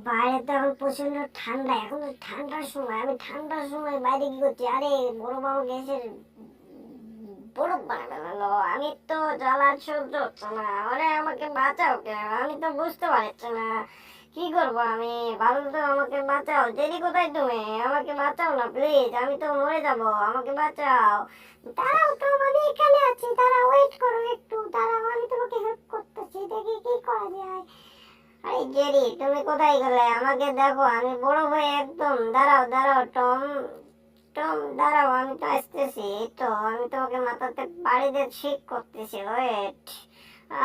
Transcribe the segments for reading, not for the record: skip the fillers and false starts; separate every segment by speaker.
Speaker 1: বাইরে তো এখন প্রচন্ড ঠান্ডা, এখন তো ঠান্ডার সময়, আমি ঠান্ডার সময় বাইরে কি করছি? আরে বড় বাবু গ্যাসের বরফ বানাবে ফেলালো, আমি তো জ্বালা সহ্য হচ্ছে না। আরে আমাকে বাঁচাও কে, আমি তো বুঝতে পারছি না কি করবো আমি। ভালো তো আমাকে বাঁচাও, জেরি কোথায় তুমি? আমাকে বাঁচাও না প্লিজ, আমি তো মরে যাবো, আমাকে বাঁচাও। দাঁড়াও তো, আমি এখানে আছি, দাঁড়াও, ওয়েট করো একটু, দাঁড়াও, আমি তোমাকে হেল্প করতেছি, দেখি কি করা যায়। আরে জেরি, তুমি কোথায় গেলে? আমাকে দেখো, আমি বড় হয়ে একদম। দাঁড়াও দাঁড়াও টম, টম দাঁড়াও, আমি তো আসতেছি। এই তো আমি তোমাকে মাথাতে বাড়ি দিয়ে ঠিক করতেছি, ওয়েট।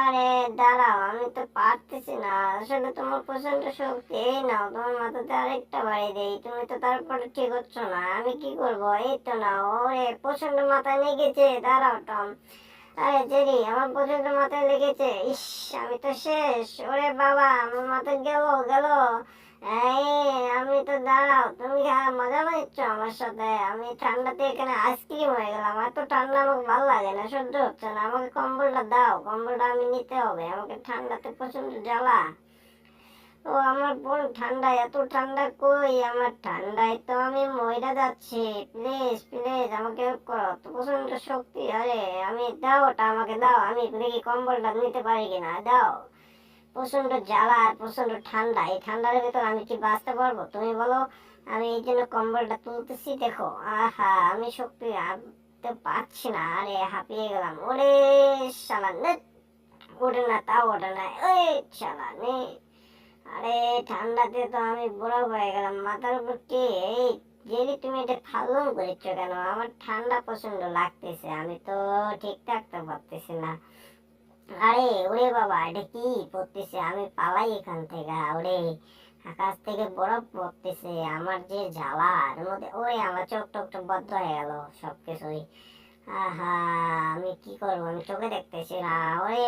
Speaker 1: আরে দাঁড়াও, আমি তো পারতেছি না আসলে, তোমার প্রচন্ড শক্তি। এই নাও, তোমার মাথাতে আরেকটা বাড়ি দেই, তুমি তো তারপরে ঠিক হচ্ছ না, আমি কি করবো? এই তো নাও। ওরে প্রচন্ড মাথায় লেগেছে, দাঁড়াও টম। আরে জেরি, আমার প্রচন্ড মাথায় লেগেছে, ইস, আমি তো শেষ। ওরে বাবা, আমার মাথায় গেল গেল। এই, আমি তো, দাঁড়াও, তুমি মজা নিচ্ছ আমার সাথে? আমি ঠান্ডাতে এখানে আইসক্রিম হয়ে গেলাম, এত ঠান্ডা আমাকে ভালো লাগে না, সহ্য হচ্ছে না। আমাকে কম্বলটা দাও, কম্বলটা আমি নিতে হবে, আমাকে ঠান্ডাতে প্রচন্ড জ্বালা। ও আমার বোন, ঠান্ডা, এত ঠান্ডা কই আমার? ঠান্ডায় তো আমি মইরা যাচ্ছি। প্লিজ প্লিজ আমাকে হেল্প করো, তো প্রচন্ড শক্তি। আরে আমি, দাও ওটা আমাকে দাও, আমি দেখি কম্বলটা নিতে পারি কিনা, দাও। প্রচন্ড জ্বালা আর প্রচন্ড ঠান্ডা, এই ঠান্ডার ভিতর আমি কি বাঁচতে পারবো তুমি বলো? আমি এই জন্য কম্বলটা তুলতেছি, দেখো। আহা, আমি শক্তি আনতে পারছি না, আরে হাঁপিয়ে গেলাম। ওরে শালা, নে, ওঠে না, তাও ওঠে না, ওই শালা নে। আরে ঠান্ডাতে তো আমি বুড়ো হয়ে গেলাম, মাথার উপর কি এই জেরি, তুমি এটা ফালতু করেছো কেন? আমার ঠান্ডা প্রচন্ড লাগতেছে, আমি তো ঠিক থাকতে পারতেছি না। আরে ওরে বাবা, এটা কি পড়তেছে? আমি পালাই এখান থেকে। ওরে, আকাশ থেকে বরফ পড়তেছে, আমার যে জ্বালা এর মধ্যে। ওরে আমার চোখ টোক তো বদ্ধ হয়ে গেল সবকিছুই। আহা, আমি কি করবো? আমি চোখে দেখতেছি না। ওরে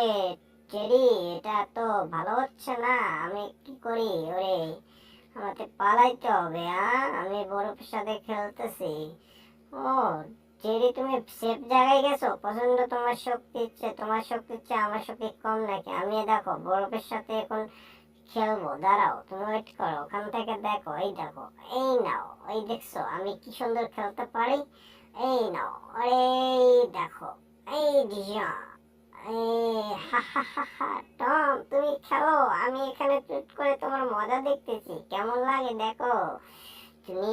Speaker 1: টেডি, এটা তো ভালো হচ্ছে না, আমি কি করি? ওরে, আমাকে পালাইতে হবে। আমি বরফের সাথে খেলতেছি। ও জেরি, তুমি সেফ জায়গায় গেছো? পছন্দ, তোমার শক্তি ইচ্ছে, তোমার শক্তি ইচ্ছে আমার শক্তি কম নাকি? আমি দেখো বরফের সাথে এখন খেলবো, দাঁড়াও, তুমি ওয়েট করো, ওখান থেকে দেখো, এই দেখো, এই নাও, এই দেখছো আমি কি সুন্দর খেলতে পারি? এই নাও, এই দেখো, এই ডিজা, এই হা হা হা হা। টম, তুমি খেলো, আমি এখানে চুপ করে তোমার মজা দেখতেছি, কেমন লাগে দেখো। তুমি